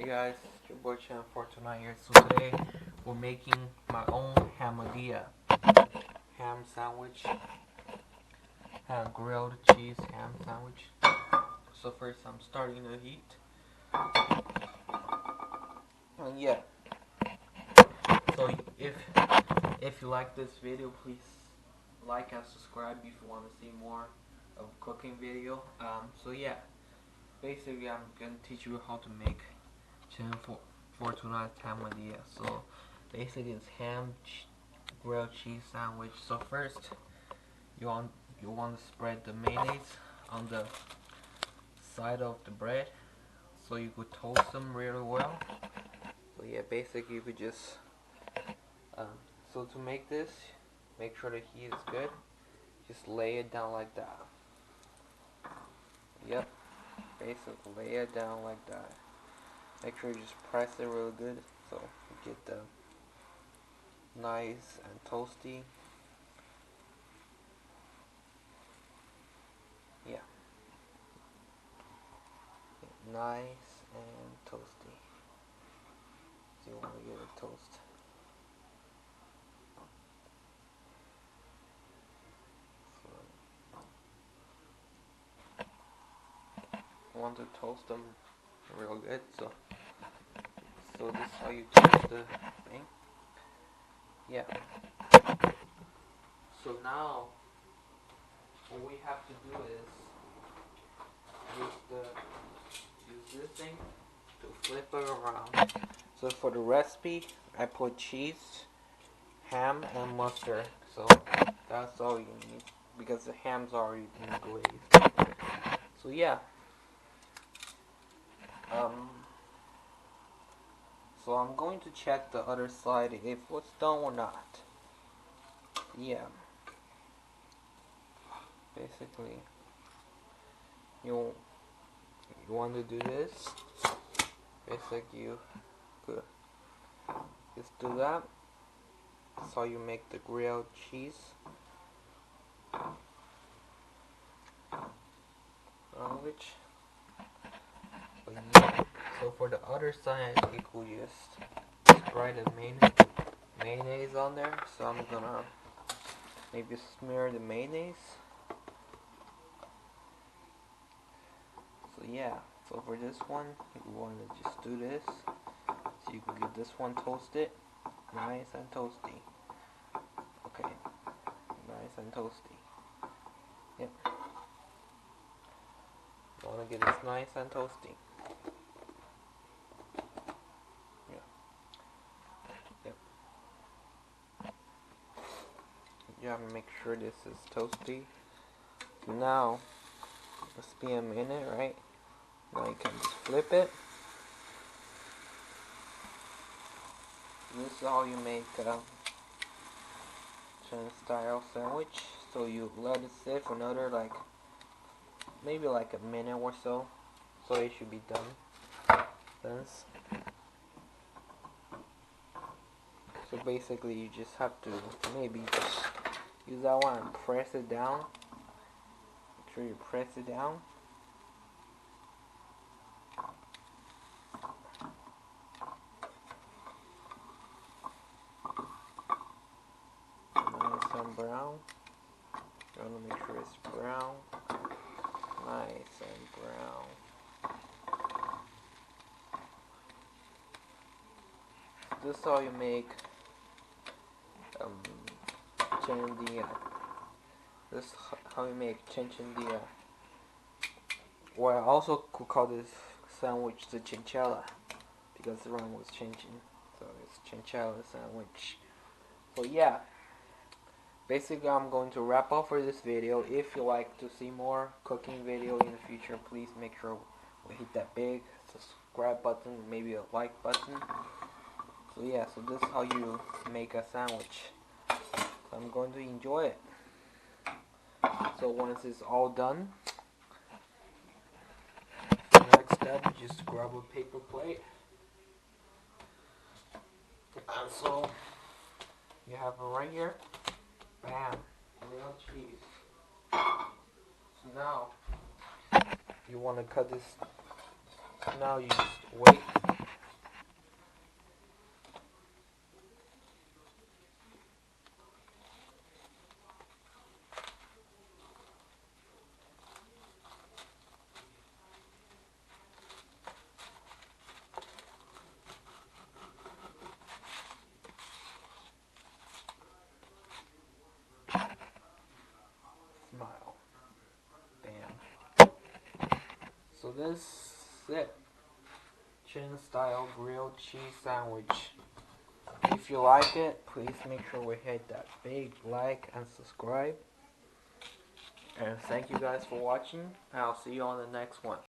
Hey guys, it's your boy Chan429 here. So today we're making my own hamadilla ham sandwich, grilled cheese ham sandwich. So first I'm starting the heat. And yeah, so if you like this video, please like and subscribe if you want to see more of cooking video. So yeah, basically I'm gonna teach you how to make Chan429 hamadilla. So basically it's grilled cheese sandwich. So first you want to spread the mayonnaise on the side of the bread so you could toast them really well. So yeah, basically you could just so to make this, make sure the heat is good. Just lay it down like that. Yep, basically lay it down like that. Make sure you just press it real good so you get the nice and toasty. Yeah, nice and toasty. So you want to get it toast. You want to toast them real good. So this is how you toast the thing. Yeah. So now what we have to do is use this thing to flip it around. So for the recipe, I put cheese, ham, and mustard. So that's all you need because the ham's already been glazed. So yeah. So I'm going to check the other side if it's done or not. Yeah. Basically, you want to do this. Basically, you could just do that. That's how you make the grilled cheese sandwich. But yeah. So for the other side, you could just spread the mayonnaise on there. So I'm gonna maybe smear the mayonnaise. So yeah. So for this one, you want to just do this. So you can get this one toasted, nice and toasty. Okay, nice and toasty. Yep. You want to get this nice and toasty. Yeah. Yep. You have to make sure this is toasty. Now, let's be a minute, right? Now you can just flip it. This is how you make a Chinese style sandwich. So you let it sit for another maybe like a minute or so. So it should be done. So basically you just have to maybe just use that one and press it down. Make sure you press it down. Nice and brown. You want to make sure it's brown. Nice and brown. This is how you make chenchela. This is how you make chenchela. Or I also could call this sandwich the chenchela because the rhyme was changing. So it's chenchela sandwich. So yeah. Basically, I'm going to wrap up for this video. If you like to see more cooking video in the future, please make sure we hit that big subscribe button, maybe a like button. So yeah, so this is how you make a sandwich. So I'm going to enjoy it. So once it's all done, the next step is just grab a paper plate. And so you have it right here. Bam, real cheese. So now you want to cut this. Now you just wait this is it. Chin style grilled cheese sandwich. If you like it, please make sure we hit that big like and subscribe. And thank you guys for watching. I'll see you on the next one.